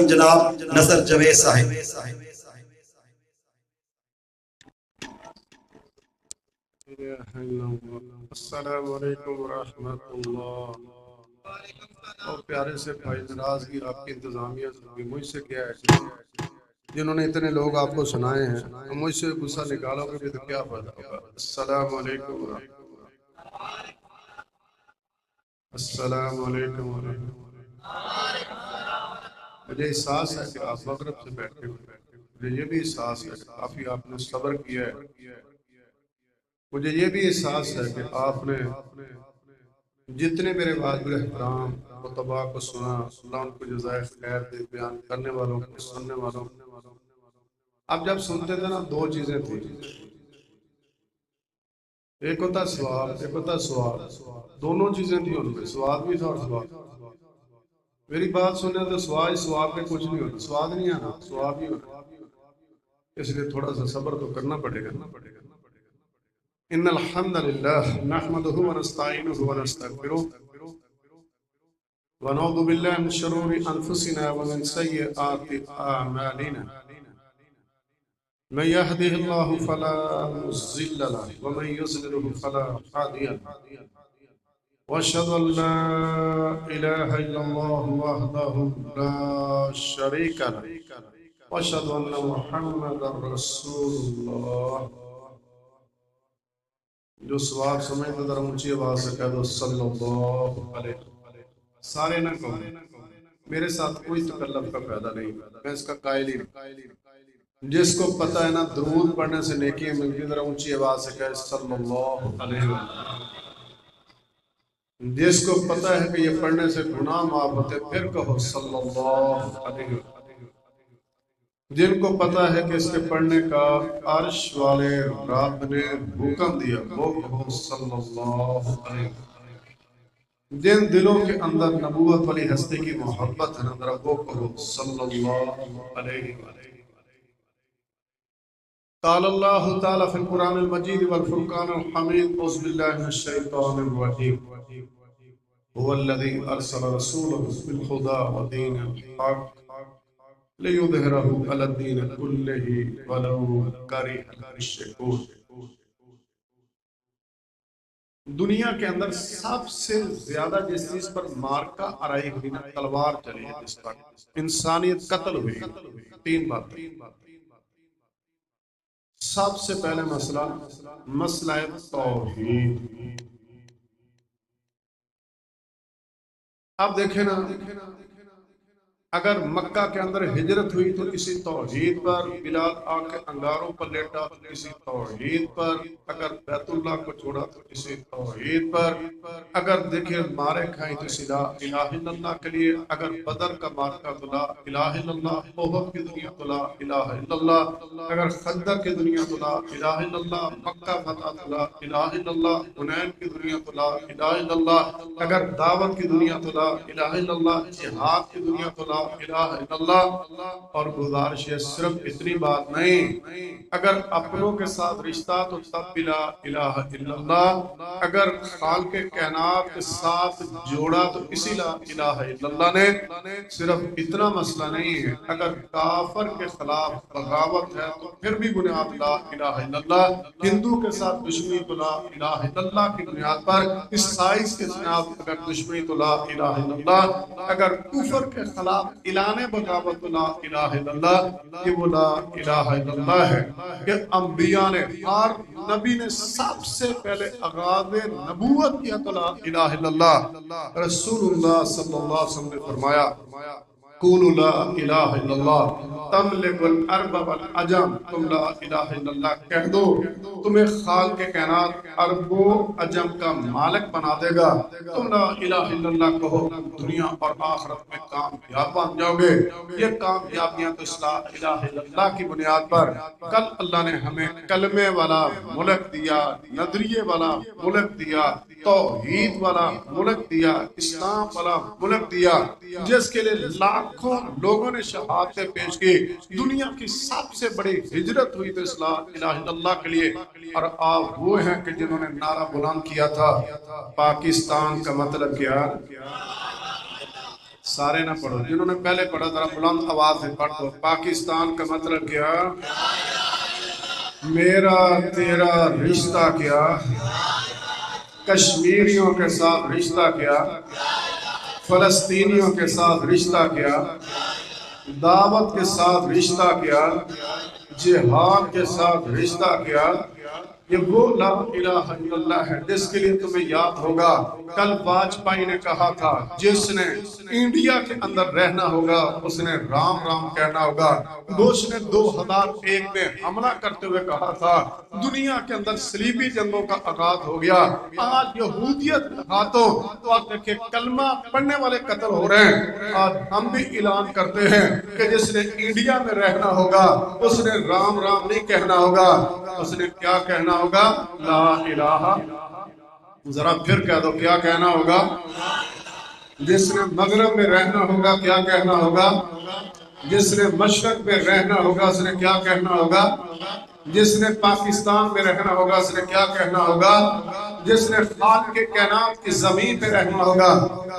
محترم جناب نصر جوید صاحب۔ السلام علیکم ورحمۃ اللہ۔ اور پیارے سے بھائی ناراضگی آپ کی انتظامیہ سے مجھ سے کیا ہے، جنہوں نے اتنے لوگ آپ کو سنائے ہیں، مجھ سے غصہ نکالو گے بھی تو کیا فائدہ ہوگا۔ السلام علیکم ورحمۃ اللہ۔ السلام علیکم ورحمۃ اللہ۔ مجھے احساس ہے کہ آپ مغرب سے بیٹھے ہوئے، مجھے یہ بھی احساس ہے کہ کافی آپ نے صبر کیا ہے، مجھے یہ بھی احساس ہے کہ آپ نے جتنے میرے واجب احترام خطبہ کو سنا، اللہ ان کو جزائے خیر دے، بیان کرنے والوں کو، سننے والوں کو۔ اب جب سنتے تھے نا، دو چیزیں تھیں، ایک ہوتا سواب، ایک ہوتا سواب، دونوں چیزیں تھیں ان میں، سواد بھی تھا اور سواب۔ میری بات سننے تو سواب کے کچھ نہیں ہوتا، سواد نہیں آنا، سواب ہی ہونا، اس لیے تھوڑا سا صبر تو کرنا پڑے گا۔ ان الحمد للہ نحمده ونستعینه ونستغفره ونعوذ باللہ من شرور انفسنا ومن سیئات اعمالنا، من يهده الله فلا مضل له ومن يضلل فلا هادي له، واشهد ان لا اله الا الله وحده لا شريك له، واشهد ان محمدا رسول اللہ۔ جو سواب سمجھتے ذرا اونچی آواز سے کہہ دو صلی اللہ علیہ وسلم۔ سارے نہ کہو، میرے ساتھ کوئی تکلف کا فائدہ نہیں، میں اس کا قائل ہی نہیں۔ جس کو پتہ ہے نا درود پڑھنے سے نیکیاں ملتی، ذرا اونچی آواز سے کہے صلی اللہ علیہ وسلم۔ جس کو پتہ ہے کہ یہ پڑھنے سے گناہ معاف ہوتے، پھر کہو صلی اللہ علیہ وسلم۔ جن کو پتہ ہے کہ اس کے پڑھنے کا عرش والے رب نے حکم دیا، وہ کہو صلی اللہ علیہ وسلم۔ جن دلوں کے اندر نبوت والی ہستی کی محبت ہے نا، وہ کہو صلی اللہ علیہ وسلم۔ قال اللہ تعالیٰ فی القرآن المجید والفرقان الحمید، اعوذ باللہ من الشیطان الرجیم، هو الذی ارسل رسولہ بالہدی ودین الحق لِيُظْهِرَهُ عَلَى الدِّينِ كُلِّهِ وَلَوْ كَرِهَ الْمُشْرِكُونَ۔ دنیا کے اندر سب سے زیادہ جس چیز پر مارکہ آرائی ہوئی نا، تلوار چلی ہے، جس پر انسانیت قتل ہوئی، تین باتیں۔ سب سے پہلے مسئلہ توحید۔ اب دیکھیں نا، اگر مکہ کے اندر ہجرت ہوئی تو کسی توحید پر، بلال آ کے انگاروں پر لیٹا تو کسی توحید پر، اگر بیت اللہ کو چھوڑا تو کسی توحید پر، اگر دیکھیں مارے کھائیں تو لا الہ الا اللہ کے لیے، اگر بدر کا مارکہ تو لا الہ الا اللہ، احد کی دنیا تو لا الہ الا اللہ، اگر خندق کی دنیا تو لا الہ الا اللہ، مکہ فتح تو لا الہ الا اللہ، حنین کی دنیا تو لا الہ الا اللہ، اگر دعوت کی دنیا تو لا الہ الا اللہ، جہاد کی دنیا تو لا الہ الا اللہ۔ اور گزارش ہے صرف اتنی بات نہیں، اگر اپنوں کے ساتھ رشتہ تو تب بھی لا الہ الا اللہ، اگر خالق کائنات کے ساتھ جوڑا تو اسی لا الہ الا اللہ نے۔ صرف اتنا مسئلہ نہیں ہے، اگر کافر کے خلاف بغاوت ہے تو پھر بھی بنیاد لا الہ الا اللہ، ہندو کے ساتھ دشمنی تو لا الہ الا اللہ کی بنیاد پر، عیسائی کے خلاف اگر دشمنی تو لا الہ الا اللہ، اگر کفر کے خلاف اعلان بغاوت لا الہ الا اللہ، کہ وہ لا الہ الا اللہ ہے کہ انبیاء نے، ہر نبی نے سب سے پہلے آغاز نبوت کیا تو لا الہ الا اللہ۔ رسول اللہ صلی اللہ علیہ وسلم نے فرمایا قولوا لا الہ الا اللہ تملک الارض والعجم، تم لا الہ الا اللہ کہہ دو، تمہیں خالق کائنات عرب و عجم کا مالک بنا دے گا۔ تم لا الہ الا اللہ کہو، دنیا اور آخرت میں کامیاب بن جاؤ گے۔ یہ کامیابیاں تو اس لا الہ الا اللہ کی بنیاد پر۔ کل اللہ نے ہمیں کلمے والا ملک دیا، نظریے والا ملک دیا، توحید والا ملک دیا، اسلام والا ملک دیا، جس کے لئے لاکھوں لوگوں نے شہادتیں پیش کی۔ دنیا کی سب سے بڑی ہجرت ہوئی تو اس لا الہ الا اللہ کے لیے، اور آپ وہ ہیں کہ جنہوں نے نعرہ بلند کیا تھا پاکستان کا مطلب کیا؟ سارے نہ پڑھو، جنہوں نے پہلے پڑھا ذرا بلند آواز سے پڑھ دو۔ پاکستان کا مطلب کیا؟ میرا تیرا رشتہ کیا؟ کشمیریوں کے ساتھ رشتہ کیا؟ فلسطینیوں کے ساتھ رشتہ کیا؟ دعوت کے ساتھ رشتہ کیا؟ جہاد کے ساتھ رشتہ کیا؟ یہ وہ لا الہ الا اللہ ہے جس کے لیے تمہیں یاد ہوگا کل واجپئی نے کہا تھا جس نے انڈیا کے اندر رہنا ہوگا اس نے رام رام کہنا ہوگا۔ بش نے 2001 میں حملہ کرتے ہوئے کہا تھا دنیا کے اندر صلیبی جنگوں کا آغاز ہو گیا۔ آج یہودیت ہاتھوں تو آج دیکھیں کلمہ پڑھنے والے قتل ہو رہے ہیں۔ آج ہم بھی اعلان کرتے ہیں کہ جس نے انڈیا میں رہنا ہوگا اس نے رام رام نہیں کہنا ہوگا، اس نے کیا کہنا ہوگا؟ لا الہ۔ ذرا پھر کہہ دو کیا کہنا ہوگا؟ جس نے مغرب میں رہنا ہوگا کیا کہنا ہوگا؟ جس نے مشرق میں رہنا ہوگا اس نے کیا کہنا ہوگا؟ جس نے پاکستان میں رہنا ہوگا اس نے کیا کہنا ہوگا؟ جس نے خاک کے کائنات کی زمین پہ رہنا ہوگا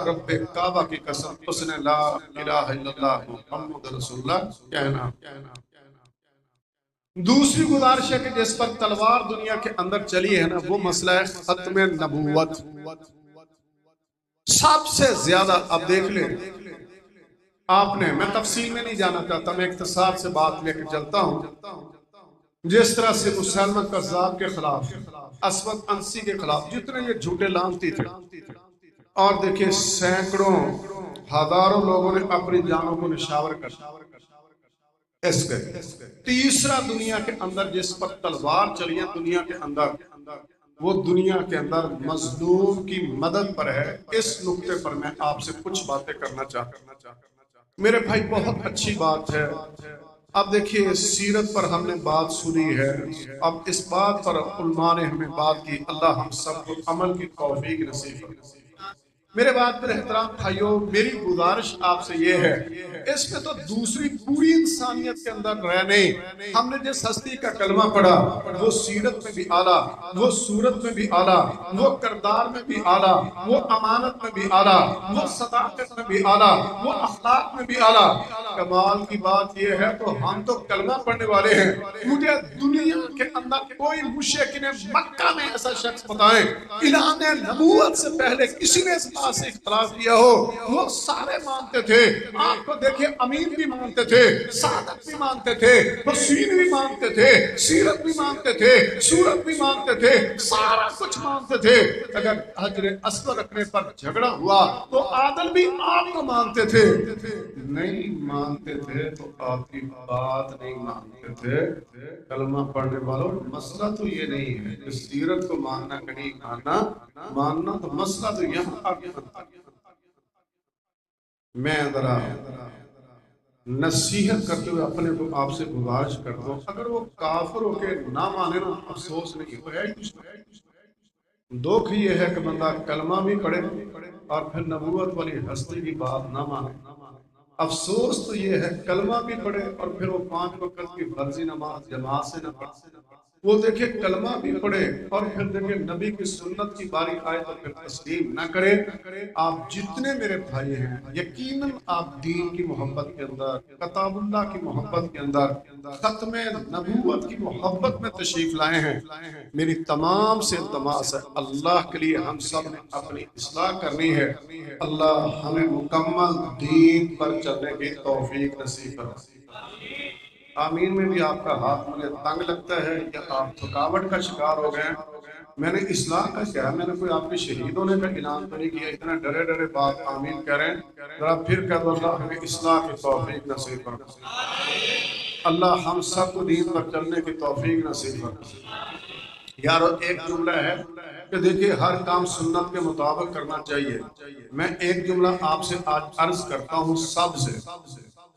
رب کعبہ کی قسم اس نے لا الہ الا اللہ محمد رسول اللہ کہنا۔ دوسری گزارش ہے کہ جس پر تلوار دنیا کے اندر چلی ہے نا وہ مسئلہ ہے ختم نبوت۔ سب سے زیادہ اب دیکھ لیں آپ نے، میں تفصیل میں نہیں جانا چاہتا، میں اختصار سے بات لے کے چلتا ہوں۔ جس طرح سے مسلمان قذاب کے خلاف، اسود انسی کے خلاف جتنے یہ جھوٹے لانتی تھے، اور دیکھیں سینکڑوں ہزاروں لوگوں نے اپنی جانوں کو نشاور کر اس کے تیسرا دنیا کے اندر جس پر تلوار چلی ہے دنیا کے اندر وہ دنیا کے اندر مظلوم کی مدد پر ہے۔ اس نقطے پر میں آپ سے کچھ باتیں کرنا چاہتا ہوں میرے بھائی، بہت اچھی بات ہے۔ اب دیکھیے سیرت پر ہم نے بات سنی ہے، اب اس بات پر علماء نے ہمیں بات کی، اللہ ہم سب کو عمل کی توفیق نصیب فرمائے۔ میرے بات پر احترام بھائیوں، میری گزارش آپ سے یہ ہے، اس میں تو دوسری پوری انسانیت کے اندر رہنے ہم نے جس ہستی کا کلمہ پڑھا وہ سیرت میں بھی اعلیٰ، وہ صورت میں بھی اعلیٰ، وہ کردار میں بھی اعلیٰ، وہ امانت میں بھی اعلیٰ، وہ صداقت میں بھی اعلیٰ، وہ اخلاق میں بھی اعلیٰ۔ کمال کی بات یہ ہے تو ہم تو کلمہ پڑھنے والے ہیں، مجھے دنیا کے اندر کوئی مشرکین مکہ میں ایسا شخص بتائیں اعلان نبوت سے پہلے کسی نے اس بات سے اختلاف کیا ہو، وہ سارے مانتے تھے۔ آپ کو دیکھیں امین بھی مانتے تھے، صادق بھی مانتے تھے، حسین بھی مانتے تھے، سیرت بھی مانتے تھے، صورت بھی مانتے تھے، سارا کچھ مانتے تھے۔ اگر حجر اسود رکھنے پر جھگڑا ہوا تو عادل بھی آپ کو مانتے تھے، نہیں مانتے تھے تو آپ کی بات نہیں مانتے تھے۔ کلمہ پڑھنے والوں مسئلہ تو یہ نہیں ہے کہ سیرت کو ماننا کہ نہیں ماننا تو مسئلہ تو یہاں آگے بنتا ہے۔ میں ذرا نصیحت کرتے ہوئے اپنے کو آپ سے گزارش کرتا ہوں، اگر وہ کافر ہو کے نہ مانے نا افسوس نہیں ہو ہے۔ دکھ یہ ہے کہ بندہ کلمہ بھی پڑھے اور پھر نبوت والی ہستی کی بات نہ مانے۔ افسوس تو یہ ہے کلمہ بھی پڑھے اور پھر وہ 5 وقت کی فرضی نماز جماعت سے نہ پڑھے۔ وہ دیکھیں کلمہ بھی پڑھے اور پھر دیکھیں نبی کی سنت کی باری آئے تو پھر تسلیم نہ کرے۔ آپ جتنے میرے بھائی ہیں یقیناً آپ دین کی محبت کے اندر، کتاب اللہ کی محبت کے اندر، ختم نبوت کی محبت میں تشریف لائے ہیں۔ میری تمام سے التماس ہے اللہ کے لیے ہم سب نے اپنی اصلاح کرنی ہے، اللہ ہمیں مکمل دین پر چلنے کی توفیق نصیب فرمائے۔ آمین میں بھی آپ کا ہاتھ مجھے تنگ لگتا ہے یا آپ تھکاوٹ کا شکار ہو گئے ہیں؟ میں نے اصلاح کا کیا ہے، میں نے کوئی آپ کے شہید ہونے کا اعلان تو نہیں کیا، اتنا ڈرے ڈرے بات آمین کہہ رہے ہیں۔ ذرا پھر کہہ دو اللہ ہمیں اصلاح کی توفیق نصیب فرمائے، اللہ ہم سب کو دین پر چلنے کی توفیق نصیب فرمائے۔ یارو ایک جملہ ہے کہ دیکھیے ہر کام سنت کے مطابق کرنا چاہیے۔ میں ایک جملہ آپ سے آج عرض کرتا ہوں سب سے،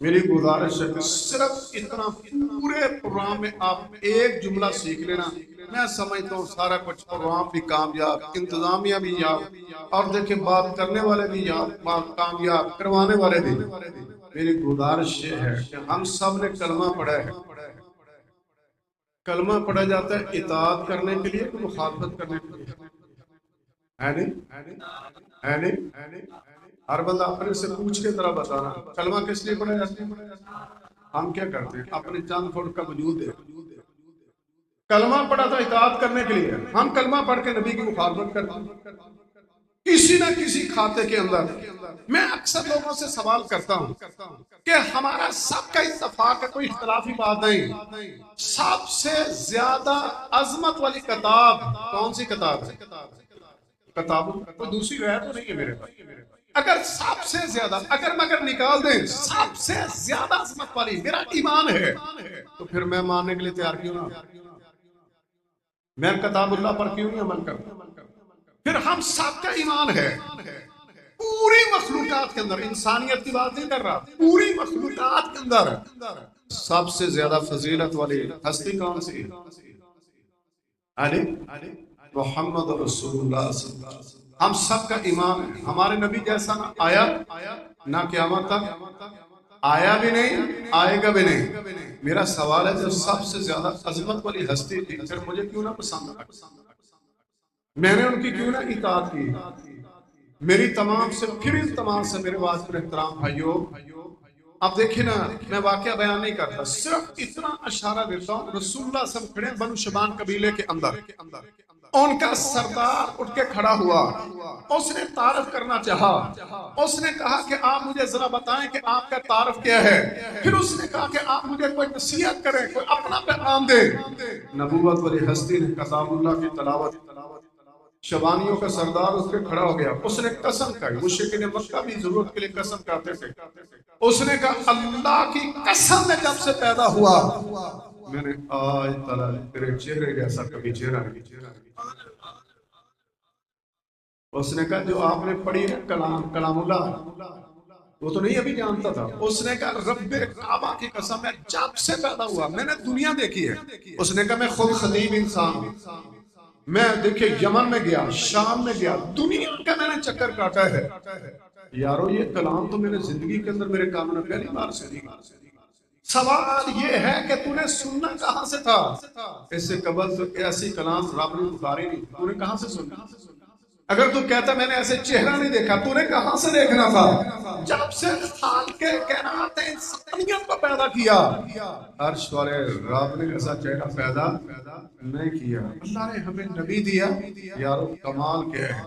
میری گزارش ہے کہ صرف اتنا پورے پروگرام میں آپ ایک جملہ سیکھ لینا، میں سمجھتا ہوں سارا کچھ پروگرام بھی کامیاب، انتظامیہ بھی یاد، اور دیکھیں بات کرنے والے بھی یاد، بات کامیاب کروانے والے بھی۔ میری گزارش یہ ہے کہ ہم سب نے کلمہ پڑھا ہے۔ کلمہ پڑھا جاتا ہے اطاعت کرنے کے لیے کہ مخالفت کرنے کے لیے؟ ہے نہیں؟ ہر بندہ اپنے سے پوچھ کے طرح بتانا کلمہ کس لیے پڑھا جاتا ہے؟ ہم کیا کرتے ہیں؟ اپنے چاند فوٹ کا وجود ہے، کلمہ پڑھا تھا اطاعت کرنے کے لیے، ہم کلمہ پڑھ کے نبی کی مخالفت کرتے ہیں کسی نہ کسی کھاتے کے اندر۔ میں اکثر لوگوں سے سوال کرتا ہوں کہ ہمارا سب کا اتفاق ہے، کوئی اختلافی بات نہیں، سب سے زیادہ عظمت والی کتاب کون سی کتاب ہے؟ کتاب کوئی دوسری رائے تو نہیں ہے میرے پاس۔ اگر سب سے زیادہ اگر نکال دیں سب سے زیادہ عظمت والی میرا ایمان ہے تو پھر میں ماننے کے لیے تیار کیوں نہ؟ میں کتاب اللہ پر کیوں نہیں عمل کرتا؟ پھر ہم سب کا ایمان ہے پوری مخلوقات کے اندر، انسانیت کی بات نہیں کر رہا، پوری مخلوقات کے اندر سب سے زیادہ فضیلت والی ہستی کون سی؟ علی محمد رسول اللہ صلی اللہ علیہ وسلم۔ ہم سب کا ایمان ہے ہمارے نبی جیسا نہ آیا نہ قیامت تک آیا بھی نہیں آئے گا بھی نہیں۔ میرا سوال ہے جو سب سے زیادہ عظمت والی ہستی تھی پھر مجھے کیوں نہ پسند آ، میں نے ان کی کیوں نہ اطاعت کی؟ میری تمام سے پھر تمام سے میرے واسطے پر احترام بھائیو، اب دیکھیں نا میں واقعہ بیان نہیں کرتا، صرف اتنا اشارہ دیتا ہوں۔ رسول اللہ صلی اللہ علیہ وسلم کھڑے بنو شبان قبیلے کے اندر، ان کا سردار اٹھ کے کھڑا ہوا، اس نے تعارف کرنا چاہا، اس نے کہا کہ آپ مجھے ذرا بتائیں کہ آپ کا تعارف کیا ہے، پھر اس نے کہا کہ آپ مجھے کوئی نصیحت کریں، کوئی اپنا پیغام دے۔ نبوت والی ہستی نے کتاب اللہ کی تلاوت، شبانیوں کا سردار اس پہ کھڑا ہو گیا، اس نے قسم کہی، مشرکین مکہ بھی ضرورت کے لیے قسم کہتے تھے، اس نے کہا اللہ کی قسم میں جب سے پیدا ہوا میں نے آج تک تیرے چہرے جیسا کبھی چہرہ نہیں۔ اس نے کہا جو آپ نے پڑھی ہے کلام اللہ، وہ تو نہیں ابھی جانتا تھا، اس نے کہا رب کعبہ کی قسم میں جب سے پیدا ہوا میں نے دنیا دیکھی ہے، اس نے کہا میں خود خطیب انسان ہوں، میں دیکھے یمن میں گیا، شام میں گیا، دنیا کا میں نے چکر کاٹا ہے، یارو یہ کلام تو میں نے زندگی کے اندر میرے کانوں نے پہلی بار سے نہیں۔ سوال یہ ہے کہ تو نے سننا کہاں سے تھا؟ اس سے قبل تو ایسی کلام رب نے اتاری نہیں، تو نے کہاں سے سننا؟ اگر تو کہتا میں نے ایسے چہرہ نہیں دیکھا، تو نے کہاں سے دیکھنا تھا؟ جب سے خالق کائنات انسانیت کو پیدا کیا، عرش والے رب نے ایسا چہرہ پیدا نہیں کیا۔ اللہ نے ہمیں نبی دیا، یارو کمال کیا ہے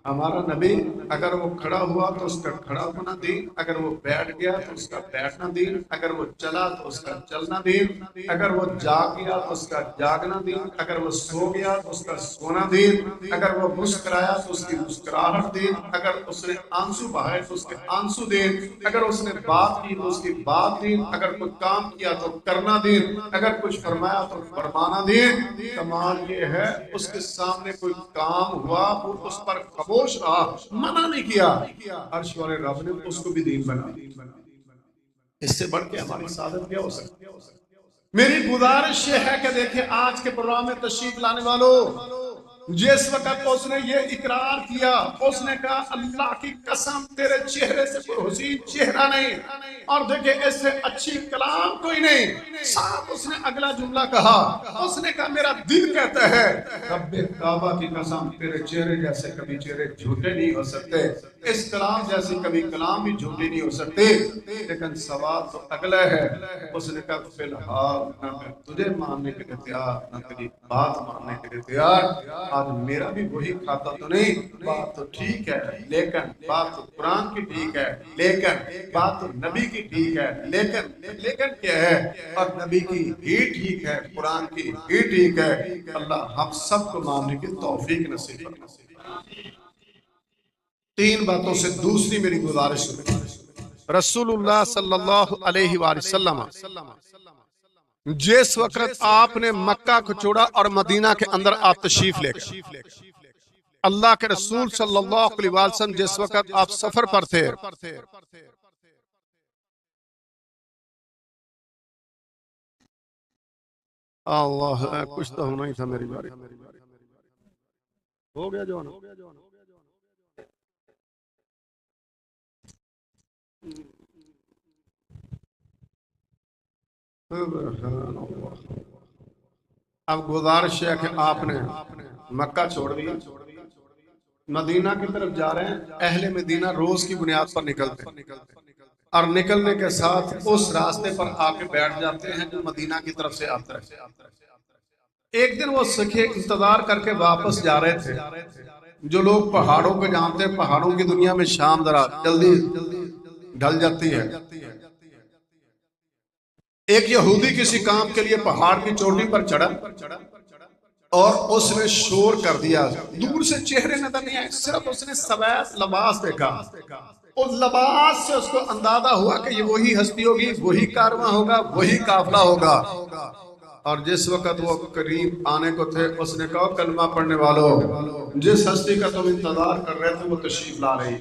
ہمارا نبی، اگر وہ کھڑا ہوا تو اس کا کھڑا ہونا دین، اگر وہ بیٹھ گیا تو اس کا بیٹھنا دین، اگر وہ چلا تو اس کا چلنا دین، اگر وہ جاگ گیا تو اس کا جاگنا دین، اگر وہ سو گیا تو اس کا سونا دین، اگر وہ مسکرایا تو اس کی مسکراہٹ دین، اگر اس نے آنسو بہائے تو اس کے آنسو دین، اگر اس نے بات کی تو اس کی بات دین، اگر کوئی کام کیا تو کرنا دین، اگر کچھ فرمایا تو فرمانا دین۔ کمال یہ ہے اس کے سامنے کوئی کام ہوا وہ اس پر خاموش رہا، منع نہیں کیا، عرش والے رب نے اس کو بھی دین بنا۔ اس سے بڑھ کے ہماری سعادت کیا ہو سکتی ہے؟ میری گزارش یہ ہے کہ دیکھیں آج کے پروگرام میں تشریف لانے والوں، جس وقت اس نے یہ اقرار کیا، اس نے کہا اللہ کی قسم تیرے چہرے سے کوئی حسین چہرہ نہیں، اور دیکھیں اس سے اچھی کلام کوئی نہیں، ساتھ اس نے اگلا جملہ کہا، اس نے کہا میرا دل کہتا ہے رب کعبہ کی قسم تیرے چہرے جیسے کبھی چہرے جھوٹے نہیں ہو سکتے، اس کلام جیسی کبھی کلام بھی جھوٹے نہیں ہو سکتے، لیکن سوال تو اگلا ہے۔ اس نے کہا فی الحال نہ میں تجھے ماننے کے لیے تیار، نہ تیری بات ماننے کے لیے تیار، آج میرا بھی وہی کھاتا تو نہیں، بات تو ٹھیک ہے لیکن بات تو قرآن کی ٹھیک ہے، لیکن بات تو نبی کی ٹھیک ہے، لیکن کیا ہے؟ اور نبی کی ہی ٹھیک ہے، قرآن کی ہی ٹھیک ہے۔ اللہ ہم سب کو ماننے کی توفیق نصیب فرمائے۔ تین باتوں سے دوسری میری گزارش ہے، رسول اللہ صلی اللہ علیہ وآلہ وسلم جس وقت آپ نے مکہ کو چھوڑا اور مدینہ کے اندر آپ تشریف لے گئے، اللہ کے رسول صلی اللہ علیہ وسلم جس وقت آپ سفر پر تھے، اللہ کچھ تو ہونا ہی تھا، میری باری ہو گیا جو اب گزارش ہے کہ آپ نے مکہ چھوڑ دیا، مدینہ کی طرف جا رہے ہیں، اہل مدینہ روز کی بنیاد پر نکلتے ہیں اور نکلنے کے ساتھ اس راستے پر آ کے بیٹھ جاتے ہیں جو مدینہ کی طرف سے آتا ہے۔ ایک دن وہ سکھے انتظار کر کے واپس جا رہے تھے۔ جو لوگ پہاڑوں کو جانتے ہیں، پہاڑوں کی دنیا میں شام ذرا جلدی ڈھل جاتی ہے۔ ایک یہودی کسی کام کے لیے پہاڑ کی چوٹی پر چڑھا اور اس نے شور کر دیا، دور سے چہرے نظر نہیں آئے، صرف اس نے سفید لباس دیکھا۔ اس لباس سے اس کو اندازہ ہوا کہ یہ وہی ہستی ہوگی، وہی کارواں ہوگا، وہی قافلہ ہوگا۔ اور جس وقت وہ قریب آنے کو تھے، اس نے کہا کلمہ پڑھنے والوں، جس ہستی کا تم انتظار کر رہے تھے وہ تشریف لا رہی۔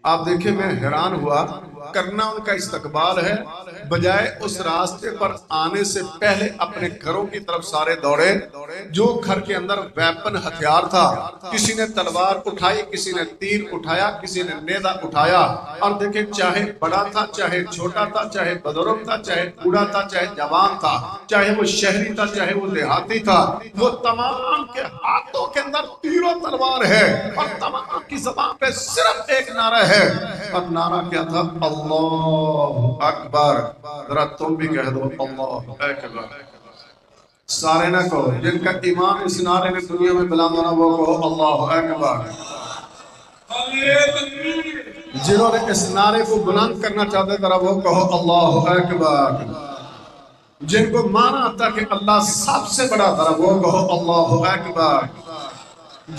آپ دیکھیں، میں حیران ہوا، کرنا ان کا استقبال ہے، بجائے اس راستے پر آنے سے پہلے اپنے گھروں کی طرف سارے دوڑے۔ جو گھر کے اندر ویپن ہتھیار تھا، کسی نے تلوار اٹھائی، کسی نے تیر اٹھایا، کسی نے نیزہ اٹھایا، اور دیکھیں چاہے بڑا تھا، چاہے چھوٹا تھا، چاہے بزرگ تھا، چاہے بوڑھا تھا، چاہے جوان تھا، چاہے وہ شہری تھا، چاہے وہ دیہاتی تھا، وہ تمام کے ہاتھوں کے اندر تیر و تلوار ہے، اور تمام کی زبان پہ صرف ایک نعرہ ہے، اور نعرہ کیا تھا؟ اللہ اکبر۔ ذرا تم بھی کہہ دو اللہ اکبر۔ سارے نہ کہو، جن کا ایمان اس نعرے میں دنیا میں بلند ہونا وہ کہو اللہ اکبر۔ جنہوں نے اس نعرے کو بلند کرنا چاہتے ذرا وہ کہو اللہ اکبر۔ جن کو مانا آتا کہ اللہ سب سے بڑا ذرا وہ کہو اللہ اکبر۔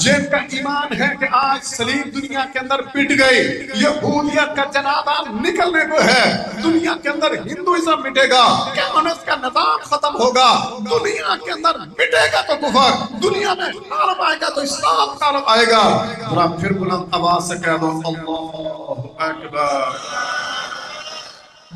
جن کا ایمان ہے کہ آج صلیب دنیا کے اندر پٹ گئی، یہودیت کا جنازہ نکلنے کو ہے، دنیا کے اندر ہندوازم مٹے گا، قیامت کا نظام ختم ہوگا، دنیا کے اندر مٹے گا تو کفر، دنیا میں غالب آئے گا تو اسلام غالب آئے گا۔ ذرا پھر بلند آواز سے کہہ دو اللہ اکبر۔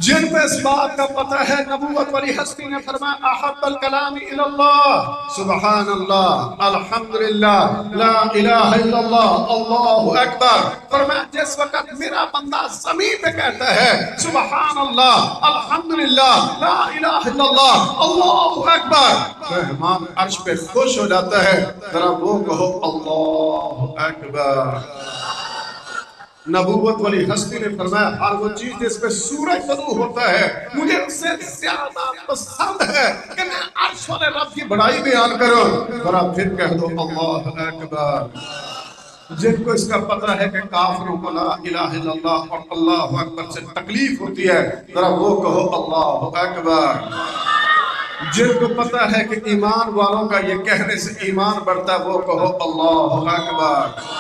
جن کو اس بات کا پتہ ہے، نبوت والی ہستی نے فرمایا احب الکلام الی اللہ سبحان اللہ الحمدللہ لا الہ الا اللہ اللہ اکبر۔ فرمایا جس وقت میرا بندہ زمین پہ کہتا ہے سبحان اللہ الحمدللہ لا الہ الا اللہ اللہ اکبر، رحمان عرش پہ خوش ہو جاتا ہے۔ ذرا وہ کہو اللہ اکبر۔ نبوت والی ہستی نے فرمایا ہر وہ چیز جس پہ سورج طلوع ہوتا ہے مجھے اس سے زیادہ پسند ہے کہ میں عرش والے رب کی بڑائی بیان کروں۔ ذرا پھر کہہ دو اللہ اکبر۔ جن کو اس کا پتہ ہے کہ کافروں کو لا الہ الا اللہ اور اللہ اکبر سے تکلیف ہوتی ہے، ذرا وہ کہو اللہ اکبر۔ جن کو پتہ ہے کہ ایمان والوں کا یہ کہنے سے ایمان بڑھتا ہے وہ کہو اللہ اکبر۔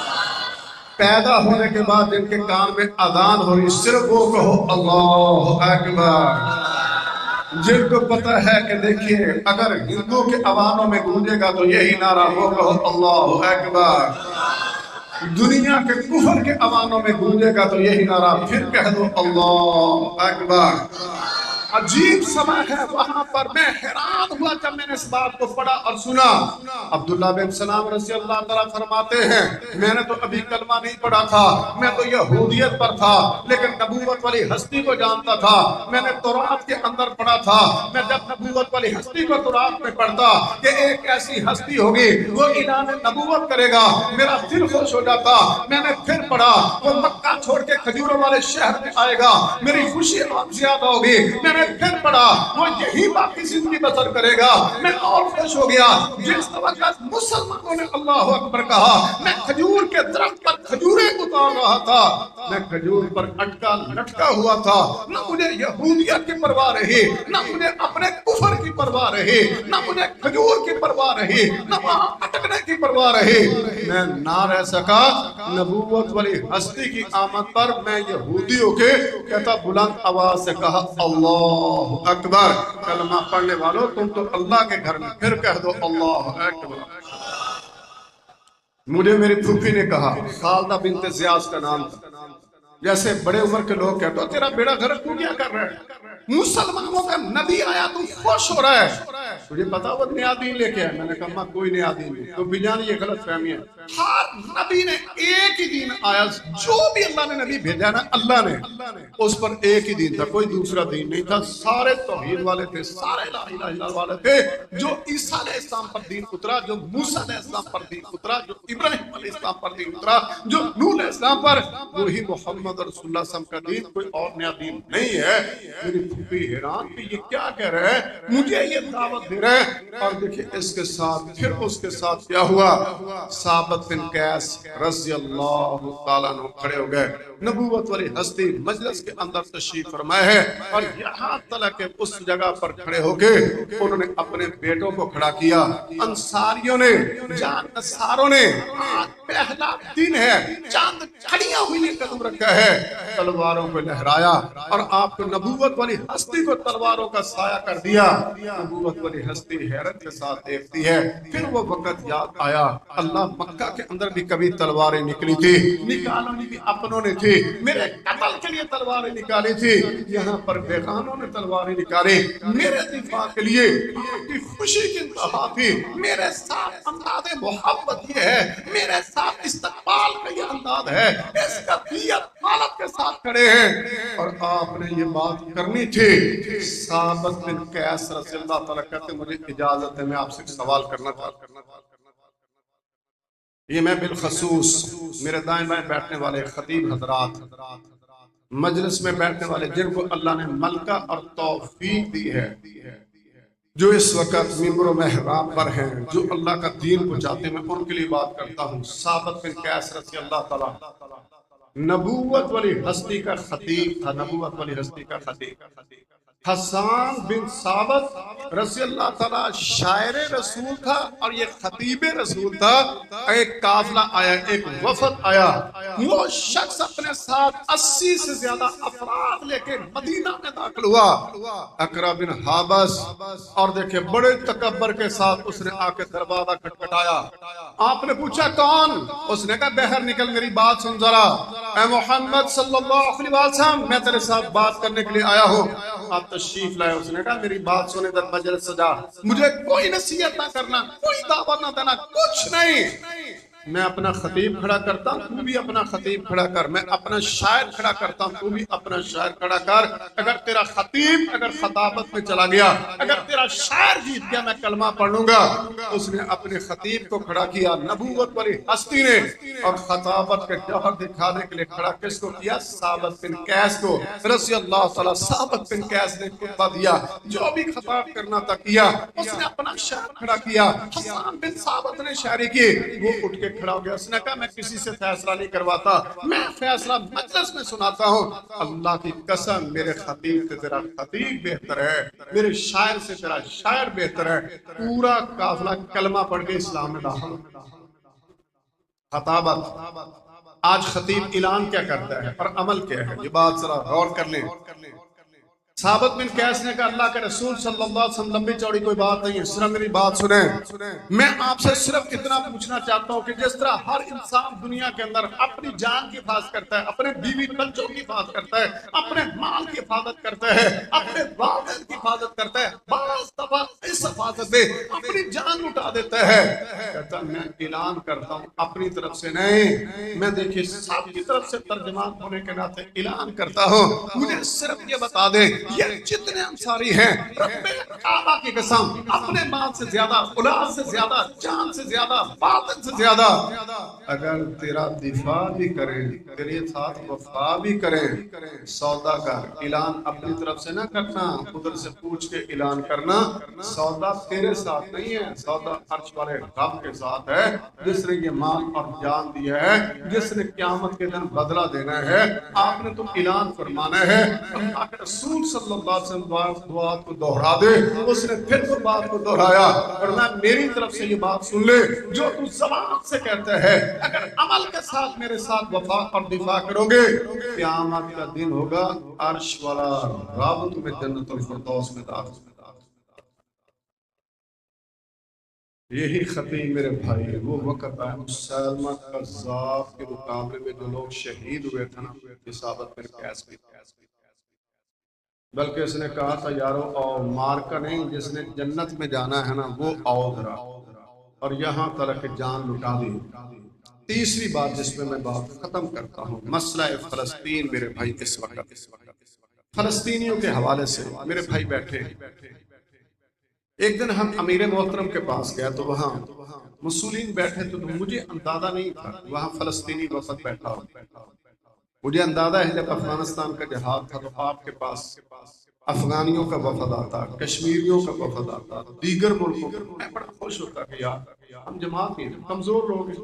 پیدا ہونے کے بعد جن کے کان میں اذان ہو رہی صرف وہ کہو اللہ اکبر۔ جن کو پتہ ہے کہ دیکھیے اگر ہندو کے عواموں میں گونجے گا تو یہی نعرہ وہ کہو اللہ اکبر، دنیا کے کفر کے عواموں میں گونجے گا تو یہی نعرہ پھر کہہ دو اللہ اکبر۔ عجیب سمے ہے وہاں پر، میں حیران ہوا جب میں نے اس بات کو پڑھا اور سنا۔ عبداللہ بن سلام رضی اللہ تعالیٰ فرماتے ہیں میں نے تو ابھی کلمہ نہیں پڑھا تھا، میں تو یہودیت پر تھا، لیکن نبوت والی ہستی کو جانتا تھا، میں نے تورات کے اندر پڑھا تھا۔ میں جب نبوت والی ہستی کو تورات میں پڑھتا کہ ایک ایسی ہستی ہوگی وہ اعلان نبوت کرے گا، میرا دل خوش ہو جاتا۔ میں نے پھر پڑھا وہ مکہ چھوڑ کے کھجوروں والے شہر میں آئے گا، میری خوشی اور زیادہ ہوگی۔ میں نے پھر پڑھا وہ یہی باقی زندگی بسر کرے گا، میں اور خوش ہو گیا۔ جس وقت مسلمانوں نے اللہ اکبر کہا میں کھجور کے درخت پر کھجوریں اتار رہا تھا، میں کھجور پر اٹکا لٹکا ہوا تھا، نہ مجھے یہودیت کی پرواہ رہی، نہ مجھے اپنے کفر کی پرواہ رہی، نہ مجھے کھجور کی پرواہ رہی، نہ وہاں اٹکنے کی پرواہ رہی۔ میں نہ رہ سکا نبوت والی ہستی کی آمد پر، میں یہودی ہو کے کہتا بلند آواز سے کہا اللہ اکبر۔ کلمہ پڑھنے والوں تم تو اللہ کے گھر میں، پھر کہہ دو اللہ اکبر۔ مجھے میری پھوپھی نے کہا، خالدہ بنت زیاس کا نام تھا، جیسے بڑے عمر کے لوگ کہتے ہو تیرا بیڑا گھر تو کیا کر رہا ہے، مسلمانوں کا نبی آیا تو خوش ہو رہا ہے۔ مجھے پتا وہ نیا دین لے کے آئے. میں نے کہا ماں کوئی نیا دین نہیں. تو بجان یہ غلط فہمی ہے. ہر نبی نے ایک ہی دین آیا, جو بھی اللہ نے نبی بھیجا نا اللہ نے اس پر ایک ہی دین تھا, کوئی دوسرا دین نہیں تھا. سارے توحید والے تھے, سارے لا الہ الا اللہ والے تھے. جو عیسیٰ علیہ السلام پر دین اترا, جو موسیٰ علیہ السلام پر دین اترا, جو ابراہیم علیہ السلام پر دین اترا, جو نوح علیہ السلام پر, وہی محمد رسول اللہ صلی اللہ علیہ وسلم کا دین, کوئی اور نیا دین نہیں ہے. میری پھوپھی حیران کہ یہ کیا کہہ رہے ہیں, مجھے یہ دعوت دے رہے ہیں. اور دیکھیں اس کے ساتھ پھر اس کے ساتھ کیا ہوا, ثابت بن قیس رضی اللہ تعالیٰ عنہ کھڑے ہو گئے. نبوت والی ہستی مجلس کے اندر تشریف فرمائے ہیں, اور یہاں تلک کہ اس جگہ پر کھڑے ہو کے انہوں نے اپنے بیٹوں کو کھڑا کیا. انصاریوں نے, جان نصاروں نے, آج پہلا دن ہے, چاند کھڑیاں ہوئی قدم رکھا ہے, تلواروں کو لہرایا اور آپ کو نبوت والی ہستی کو تلواروں کا سایہ کر دیا. نبوت والی ہستی حیرت کے ساتھ دیکھتی ہے. پھر وہ وقت یاد آیا, اللہ مکہ کے اندر بھی کبھی تلواریں نکلی تھی, نکالونی بھی اپنوں نے تھی, میرے قتل کے لیے تلواریں نکالی تھی, یہاں پر بیگانوں نے تلواریں نکالی, میرے دفاع کے لیے آپ کی خوشی کی انتہا تھی. میرے ساتھ انداز محبت یہ ہے, میرے ساتھ استقبال کا یہ انداز ہے, اس کا دیت حالت کے ساتھ کھڑے ہیں. اور آپ نے یہ بات کرنی تھی. ثابت بن قیس رضی اللہ تعالیٰ کہتے مجھے اجازت ہے میں آپ سے سوال کرنا چاہتا ہوں. یہ میں بالخصوص میرے دائیں بائیں بیٹھنے والے خطیب حضرات, مجلس میں بیٹھنے والے جن کو اللہ نے ملکہ اور توفیق دی ہے, جو اس وقت ممبر و محراب پر ہیں, جو اللہ کا دین پہنچاتے ہیں, میں ان کے لیے بات کرتا ہوں. ثابت بن قیس رضی اللہ تعالیٰ نبوت والی ہستی کا خطیب تھا, نبوت والی ہستی کا خطیب. حسان بن ثابت رضی اللہ تعالیٰ شاعر رسول تھا اور یہ خطیب رسول تھا. ایک قافلہ آیا, ایک وفد آیا, وہ شخص اپنے ساتھ 80 سے زیادہ افراد لے کے مدینہ میں داخل ہوا. اقرا بن حابس, اور دیکھیں بڑے تکبر کے ساتھ اس نے آ کے دروازہ کھٹکھٹایا. آپ نے پوچھا کون؟ اس نے کہا باہر نکل, میری بات سن ذرا. اے محمد صلی اللہ علیہ وسلم, میں تیرے ساتھ بات کرنے کے لیے آیا ہوں. آپ تشریف لائے. اس نے کہا میری بات سنے, در مجلس سجا, مجھے کوئی نصیحت نہ کرنا, کوئی دعوت نہ دینا, کچھ نہیں. میں اپنا خطیب کھڑا کرتا ہوں, تو بھی اپنا خطیب کھڑا کر. میں اپنا شاعر کھڑا کرتا ہوں, تو بھی اپنا شاعر کھڑا کر. اگر تیرا خطیب اگر خطابت میں چلا گیا, اگر تیرا شاعر جیت گیا, میں کلمہ پڑھ لوں گا. اس نے اپنے خطیب کو کھڑا کیا, نبوت والی ہستی نے, اور خطابت کے جوہر دکھانے کے لیے کھڑا کس کو کیا؟ ثابت بن قیس کو رضی اللہ تعالیٰ. ثابت بن قیس نے خطبہ دیا, جو بھی خطاب کرنا تھا کیا. اس نے اپنا شاعر کھڑا کیا. حسان بن ثابت نے شاعری کی, وہ اٹھ کے کھڑا ہو گیا. اس نے کہا میں کسی سے فیصلہ نہیں کرواتا, میں فیصلہ مجلس میں سناتا ہوں. اللہ کی قسم میرے خطیب سے تیرا خطیب بہتر ہے, میرے شاعر سے تیرا شاعر بہتر ہے. پورا قافلہ کلمہ پڑھ کے اسلام میں داخل. خطابت. آج خطیب اعلان کیا کرتا ہے اور عمل کیا ہے, یہ بات ذرا غور کر لیں. ثابت بن قیس نے کہا اللہ کے رسول صلی اللہ علیہ وسلم لمبی چوڑی کوئی بات نہیں ہے, صرف میری بات سنیں. میں آپ سے صرف اتنا پوچھنا چاہتا ہوں کہ جس طرح ہر انسان دنیا کے اندر اپنی جان کی حفاظت کرتا ہے, اپنے بیوی بچوں کی حفاظت کرتا ہے, اپنے مال کی حفاظت کرتا ہے, اپنے والدین کی حفاظت کرتا ہے, بعض دفعہ اس حفاظت میں اپنی جان لٹا دیتا ہے. کہتا میں اعلان کرتا ہوں اپنی طرف سے نہیں, میں دیکھیے سب کی طرف سے ترجمان ہونے کے ناطے اعلان کرتا ہوں. مجھے صرف یہ بتا دیں, یہ جتنے انصاری ہیں رب کعبہ کی قسم, اپنے مال سے زیادہ, اولاد سے زیادہ, جان سے زیادہ, باطن سے زیادہ, اگر تیرا دفاع بھی کریں, تیرے ساتھ وفا بھی کریں, سودا کر. اعلان اپنی طرف سے نہ کرنا, ادھر سے پوچھ کے اعلان کرنا. سودا تیرے ساتھ نہیں ہے, سودا عرش والے رب کے ساتھ ہے, جس نے یہ مال اور جان دیا ہے, جس نے قیامت کے دن بدلہ دینا ہے. آپ نے تو اعلان فرمانا ہے. اللہ کے رسول صلی اللہ علیہ وسلم بات کو دہرا دے. اس نے پھر وہ بات کو دہرایا, ورنہ میری طرف سے یہ بات سن لے, جو تو زبان سے کہتا ہے اگر عمل کے ساتھ میرے ساتھ وفا اور دفاع کرو گے, قیامت کا دن ہوگا, عرش والا رب تمہیں جنت الفردوس میں داخل. یہی خطیب میرے بھائی وہ وقت ہے مسلمہ کذاب کے مقابلے میں جو لوگ شہید ہوئے تھے نا, ثابت بن قیس بھی بلکہ اس نے کہا تھا یارو اور مار کا نہیں، جس نے جنت میں جانا ہے نا وہ آؤ ذرا، اور یہاں تک جان لٹا دی۔ تیسری بات جس پہ میں بات ختم کرتا ہوں، مسئلہ فلسطین میرے بھائی، اس وقت فلسطینیوں کے حوالے سے میرے بھائی بیٹھے، ایک دن ہم امیر محترم کے پاس گیا تو وہاں مسولین بیٹھے تو مجھے اندازہ نہیں تھا وہاں فلسطینی وفد بیٹھا ہو۔ مجھے اندازہ ہے جب افغانستان کا جہاد تھا تو آپ کے پاس افغانیوں کا وفد آتا، کشمیریوں کا وفد آتا، دیگر ملکوں کا۔ میں بڑا خوش ہوتا کہ یار ہم جماعت ہیں، کمزور لوگ ہیں،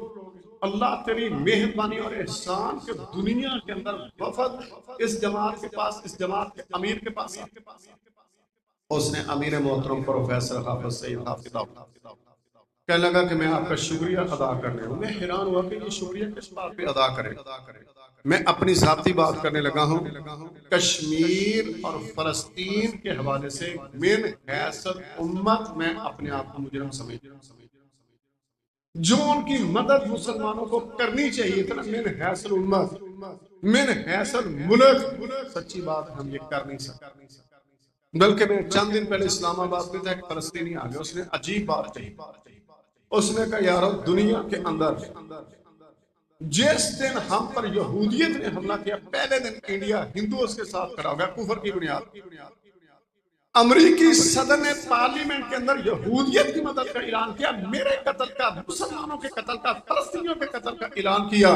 اللہ تیری مہربانی اور احسان کہ دنیا کے اندر وفد اس جماعت کے پاس، اس جماعت کے امیر کے پاس اس نے امیر محترم پروفیسر حافظ سعید حافظ کہنے لگا کہ میں آپ کا شکریہ ادا کرنے ہوں۔ میں حیران ہوا کہ یہ شکریہ کس بات پہ ادا کرے۔ میں اپنی ذاتی بات کرنے لگا ہوں، کشمیر اور فلسطین کے حوالے سے من حیثیت امت میں اپنے آپ کو مجرم سمجھتا ہوں۔ جو ان کی مدد مسلمانوں کو کرنی چاہیے تھا نا، من حیثیت امت، من حیثیت ملک، سچی بات ہم یہ کر نہیں سکتے۔ بلکہ میں چند دن پہلے اسلام آباد میں تھا، ایک فلسطینی آگیا، اس نے عجیب بات کہی۔ اس نے کہا یارو دنیا کے اندر جس دن ہم پر یہودیت نے حملہ کیا، پہلے دن انڈیا ہندو اس کے ساتھ کھڑا ہو گیا کفر کی بنیاد۔ امریکی صدر نے پارلیمنٹ کے اندر یہودیت کی مدد کا اعلان کیا، میرے قتل کا، مسلمانوں کے قتل کا، فلسطینیوں کے قتل کا اعلان کیا۔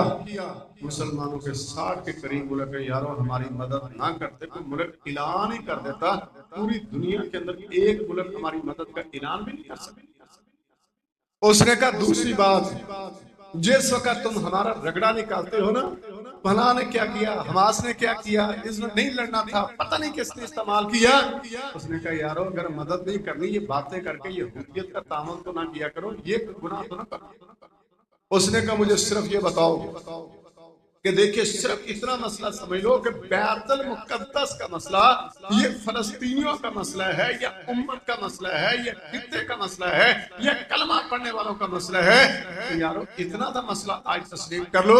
مسلمانوں کے 60 کے قریب ملک ہے یارو ہماری مدد نہ کرتے، کوئی ملک اعلان ہی کر دیتا، پوری دنیا کے اندر ایک ملک ہماری مدد کا اعلان بھی نہیں کر سکتے۔ اس نے کہا دوسری بات، جس وقت تم ہمارا رگڑا نکالتے ہو نا، فلاں نے کیا کیا، حماس نے کیا کیا، اس میں نہیں لڑنا تھا، پتہ نہیں کس نے استعمال کیا۔ اس نے کہا یارو اگر مدد نہیں کرنی، یہ باتیں کر کے یہ حریت کا تعامل تو نہ کیا کرو، یہ گناہ تو نہ کرو۔ اس نے کہا مجھے صرف یہ بتاؤ کہ دیکھیں صرف اتنا مسئلہ سمجھ لو کہ بیت المقدس کا مسئلہ یہ فلسطینیوں کا مسئلہ ہے، یا امت کا مسئلہ ہے، یا خطے کا مسئلہ ہے، یا کلمہ پڑھنے والوں کا مسئلہ ہے۔ یارو اتنا تھا مسئلہ، آج تسلیم کر لو،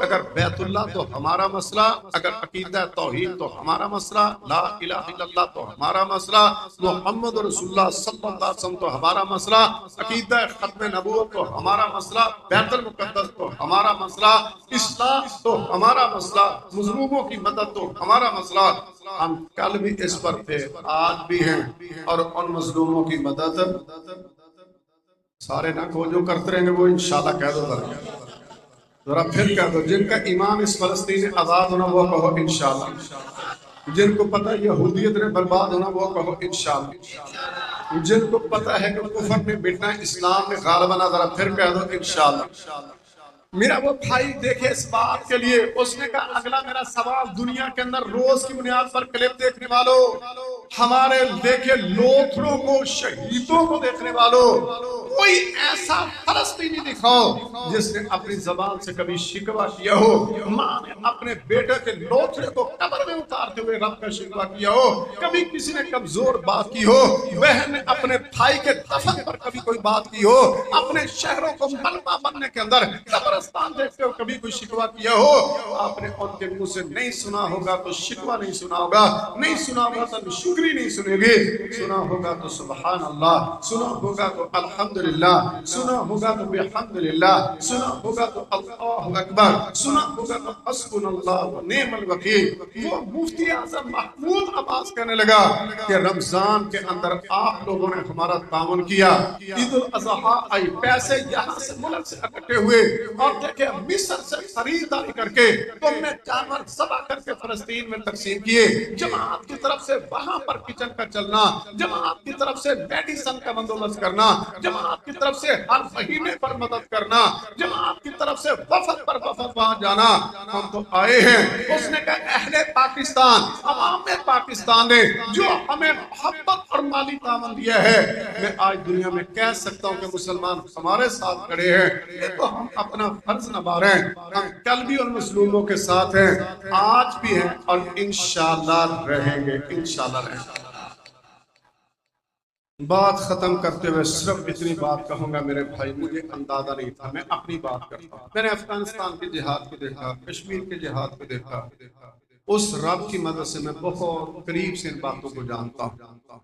اگر بیت اللہ تو ہمارا مسئلہ، اگر عقیدہ توحید تو ہمارا مسئلہ، لا الہ الا اللہ تو ہمارا مسئلہ، محمد رسول اللہ صلی اللہ علیہ وسلم تو ہمارا مسئلہ، عقیدہ ختم نبوت تو ہمارا مسئلہ، بیت المقدس تو ہمارا مسئلہ، اسلام تو ہمارا مسئلہ، مظلوموں کی مدد تو ہمارا مسئلہ۔ ہم کل بھی اس پر تھے، آج بھی ہیں، اور ان مظلوموں کی مدد سارے نہ کو جو کرتے رہیں گے وہ انشاءاللہ کہہ دو ذرا پھر کہہ دو، جن کا ایمان اس فلسطین آزاد ہونا وہ کہو انشاءاللہ، جن کو پتہ یہودیت نے برباد ہونا وہ کہو انشاءاللہ، جن کو پتہ ہے کہ کفر نے مٹنا اسلام نے غالب آنا، ذرا پھر کہہ دو انشاءاللہ۔ میرا وہ بھائی دیکھے اس بات کے لیے، اس نے کہا اگلا میرا سوال دنیا کے اندر روز کی بنیاد پر کلپ دیکھنے والوں، ہمارے دیکھے لوتھڑوں کو، شہیدوں کو دیکھنے والوں، کوئی ایسا فلسطینی دکھاؤ جس نے اپنی زبان سے کبھی شکوہ کیا ہو، ماں نے اپنے بیٹے کے لوتھڑے کو قبر میں اتارتے ہوئے رب کا شکوہ کیا ہو، کبھی کسی نے کمزور بات کی ہو، بہن نے اپنے بھائی کے دفن پر کبھی کوئی بات کی ہو، اپنے شہروں کو ملبہ بننے کے اندر قبرستان دیکھتے ہو کبھی کوئی شکوہ کیا ہو، آپ نے ان کے منہ سے نہیں سنا ہوگا تو شکوہ نہیں سنا ہوگا، نہیں سنا ہوگا تو شکری نہیں سنے گی، سنا ہوگا تو سبحان اللہ، سنا ہوگا تو الحمدللہ، سنا ہوگا تو بحمدللہ، سنا ہوگا تو اللہ اکبر، سنا ہوگا تو حسبنا اللہ و نعم الوکیل۔ وہ مفتی اعظم محمود عباس کہنے لگا کہ رمضان کے اندر آپ لوگوں نے ہمارا تعاون کیا، عید الاضحیٰ آئی، پیسے یہاں سے ملک سے اکٹھے ہوئے، اور دیکھیں مصر سے خریداری کر کے تم نے جانور ذبح کر کے فلسطین میں تقسیم کیے، جماعت کی طرف سے وہاں پر کچن کا چلنا، جماعت کی طرف سے میڈیسن کا بندوبست کرنا، جماعت کی طرف سے ہر مہینے پر مدد کرنا، جماعت کی طرف سے وفد پر وفد وہاں جانا، ہم تو آئے ہیں۔ اس نے کہا اہل پاکستان، عوام پاکستان نے جو ہمیں محبت اور مالی تعاون دیا ہے، میں آج دنیا میں کہہ سکتا ہوں کہ مسلمان ہمارے ساتھ کھڑے ہیں، یہ تو ہم اپنا فرض نبھا رہے ہیں، ہم کل بھی ان مظلوموں کے ساتھ ہیں، آج بھی ہیں، اور انشاءاللہ رہیں گے، انشاءاللہ رہیں گے۔ بات ختم کرتے ہوئے صرف اتنی بات کہوں گا میرے بھائی، مجھے اندازہ نہیں تھا، میں اپنی بات کرتا ہوں، میں نے افغانستان کے جہاد کو دیکھا، کشمیر کے جہاد کو دیکھا، اس رب کی مدد سے میں بہت قریب سے ان باتوں کو جانتا ہوں.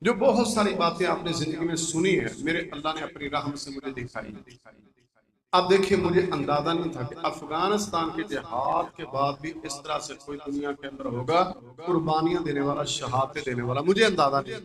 جو بہت ساری باتیں آپ نے زندگی میں سنی ہیں میرے اللہ نے اپنی رحمت سے مجھے دکھائی. اب دیکھیے مجھے اندازہ نہیں تھا کہ افغانستان کے جہاد کے بعد بھی اس طرح سے کوئی دنیا کے اندر ہوگا قربانیاں دینے والا، شہادتیں دینے والا. مجھے اندازہ نہیں.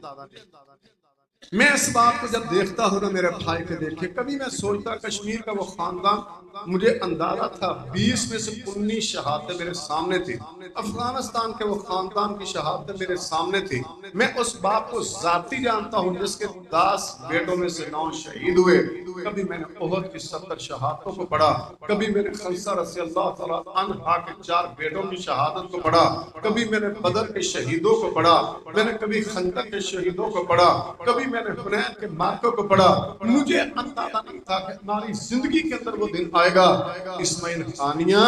میں اس بات کو جب دیکھتا ہوں نا میرے بھائی کے دیکھے، کبھی میں سوچتا کشمیر کا وہ خاندان، مجھے اندازہ تھا 20 میں سے 19 شہادتیں میرے سامنے تھی. افغانستان کے وہ خاندان کی شہادتیں میرے سامنے تھی. میں اس باپ کو ذاتی جانتا ہوں جس کے 10 بیٹوں میں سے 9 شہید ہوئے. کبھی میں نے احد کی 70 شہادتوں کو پڑھا، کبھی میں نے خنسہ رضی اللہ تعالیٰ عنہ کے 4 بیٹوں کی شہادت کو پڑھا، کبھی میں نے بدر کے شہیدوں کو پڑھا، میں نے کبھی خندق کے شہیدوں کو پڑھا، کبھی میں نے حنین کے مارکوں کو پڑھا. مجھے اندازہ نہیں تھا کہ ہماری زندگی کے اندر وہ دن آئے گا. اسماعیل خانیہ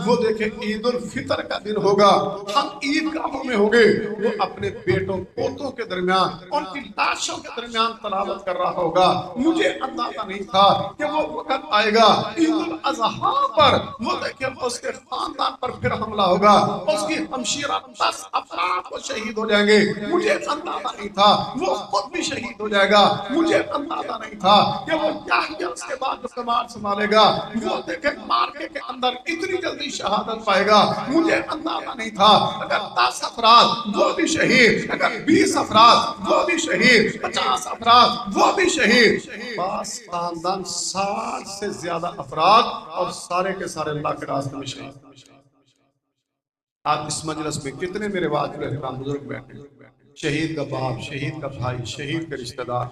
وہ دیکھیں عید الفطر کا دن ہوگا، ہم عید گاہوں میں ہوگے، وہ اپنے بیٹوں پوتوں کے درمیان ان کی لاشوں کے درمیان تلاوت کر رہا ہوگا. مجھے اندازہ نہیں تھا کہ وہ وقت آئے گا عید الاضحیٰ پر وہ دیکھیں اس کے خاندان پر پھر حملہ ہوگا، اس کی ہمشیرہ 10 افراد کو شہید ہو جائیں گے. مجھے اندازہ نہیں تھا وہ خود بھی شہید ہو جائے گا. مجھے اندازہ نہیں تھا کہ وہ یحییٰ اس کے بعد کمال سنبھالے گا، وہ دیکھیں مارکے کے اندر اتنی جلدی شہادت پائے گا. مجھے اندازہ نہیں تھا اگر 10 افراد وہ بھی شہید، اگر 20 افراد وہ بھی شہید، 50 افراد وہ بھی شہید. پاس خاندان 60 سے زیادہ افراد اور سارے کے سارے اللہ کے راستے میں شہید. آج اس مجلس میں کتنے میرے واجب احترام بزرگ بیٹھے، شہید کا باپ، شہید کا بھائی، شہید کے رشتہ دار.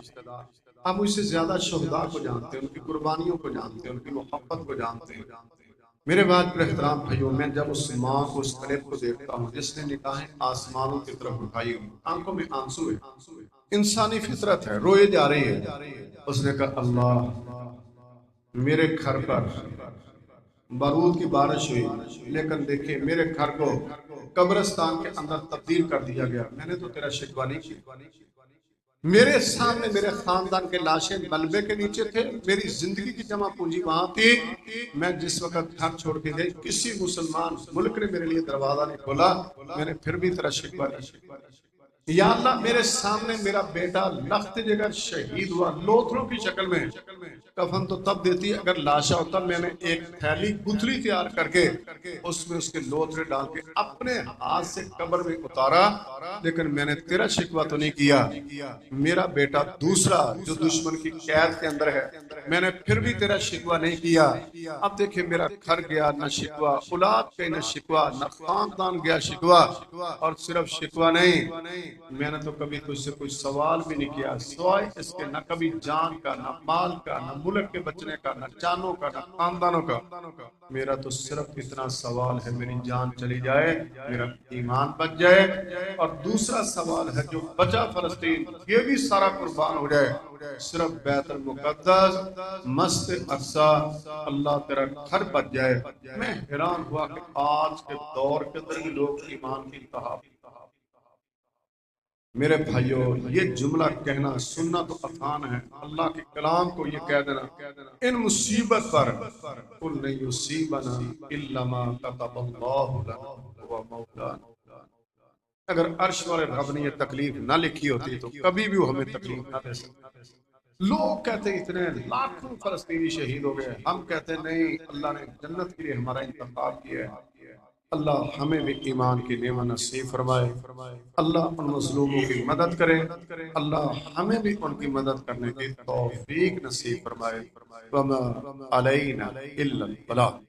آپ مجھ سے زیادہ شہداء کو جانتے ہیں، ان کی قربانیوں کو جانتے ہیں، ان کی محبت کو جانتے ہیں. میرے واجب احترام بھائیوں، میں جب اس ماں کو، اس طلب کو دیکھتا ہوں جس نے نگاہیں آسمانوں کی طرف اٹھائی ہوئی، آنکھوں میں آنسو ہے، انسانی فطرت ہے، روئے جا رہی ہے. اس نے کہا اللہ میرے گھر پر بارود کی بارش ہوئی، لیکن دیکھیں میرے گھر کو قبرستان کے اندر تبدیل کر دیا گیا. میں نے تو تیرا شکوہ نہیں کیا. میرے سامنے میرے خاندان کے لاشیں ملبے کے نیچے تھے، میری زندگی کی جمع پونجی وہاں تھی. میں جس وقت گھر چھوڑ کے گئی کسی مسلمان ملک نے میرے لیے دروازہ نہیں کھولا. میں نے پھر بھی تیرا شکوہ نہیں. یا اللہ میرے سامنے میرا بیٹا لخت جگر شہید ہوا لوتھڑوں کی شکل میں. کفن تو تب دیتی اگر لاشا ہوتا. میں نے ایک تھیلی گتھلی تیار کر کے اس میں اس کے لوتھڑے ڈال کے اپنے ہاتھ سے قبر میں اتارا. لیکن میں نے تیرا شکوہ تو نہیں کیا. میرا بیٹا دوسرا جو دشمن کی قید کے اندر ہے، میں نے پھر بھی تیرا شکوہ نہیں کیا. اب دیکھیں میرا گھر گیا نہ شکوہ، اولاد گئی نہ شکوہ، نہ خاندان گیا شکوہ. اور صرف شکوہ نہیں، میں نے تو کبھی تجھ سے کوئی سوال بھی نہیں کیا سوائے اس کے، نہ کبھی جان کا، نہ مال کا، نہ ملک کے بچنے کا، نہ جانوں کا، نہ خاندانوں کا. میرا تو صرف اتنا سوال ہے میری جان چلی جائے، میرا ایمان بچ جائے. اور دوسرا سوال ہے جو بچا فلسطین یہ بھی سارا قربان ہو جائے. صرف بیت المقدس، مسجد اقصیٰ، اللہ تیرا گھر بچ جائے. میں حیران ہوا کہ آج کے دور کے اندر بھی لوگ ایمان کی انتہا. میرے بھائیوں یہ جملہ کہنا سننا تو آسان ہے، اللہ کے کلام کو یہ کہہ دینا ان مصیبت پر قل لن یصیبنا الا ما كتب اللہ لنا هو مولانا. اگر عرش والے رب نے یہ تکلیف نہ لکھی ہوتی تو کبھی بھی وہ ہمیں تکلیف نہ دے سکتا. لوگ کہتے اتنے لاکھوں فلسطینی شہید ہو گئے، ہم کہتے نہیں اللہ نے جنت کے لیے ہمارا انتخاب کیا ہے. اللہ ہمیں بھی ایمان کی نعمت نصیب فرمائے. اللہ ان مظلوموں کی مدد کرے. اللہ ہمیں بھی ان کی مدد کرنے کی توفیق نصیب فرمائے. وما علینا الا البلاغ.